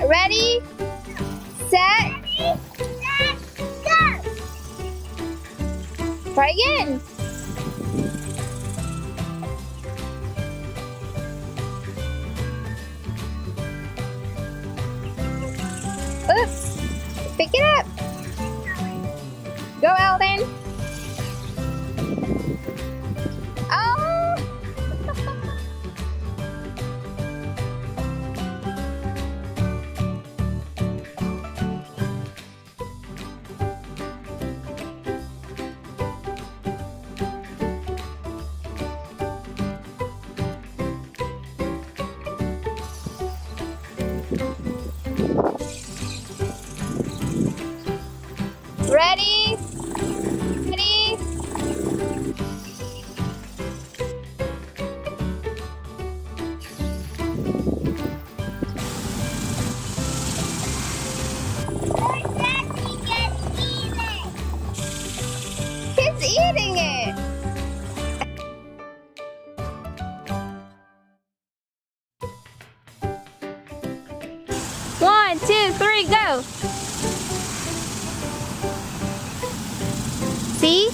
Ready, set, Go! try again. Oops, pick it up. Go, Eldon. Oh! Ready? Ready? Daddy gets eaten! He's eating it. One, two, three, go. See?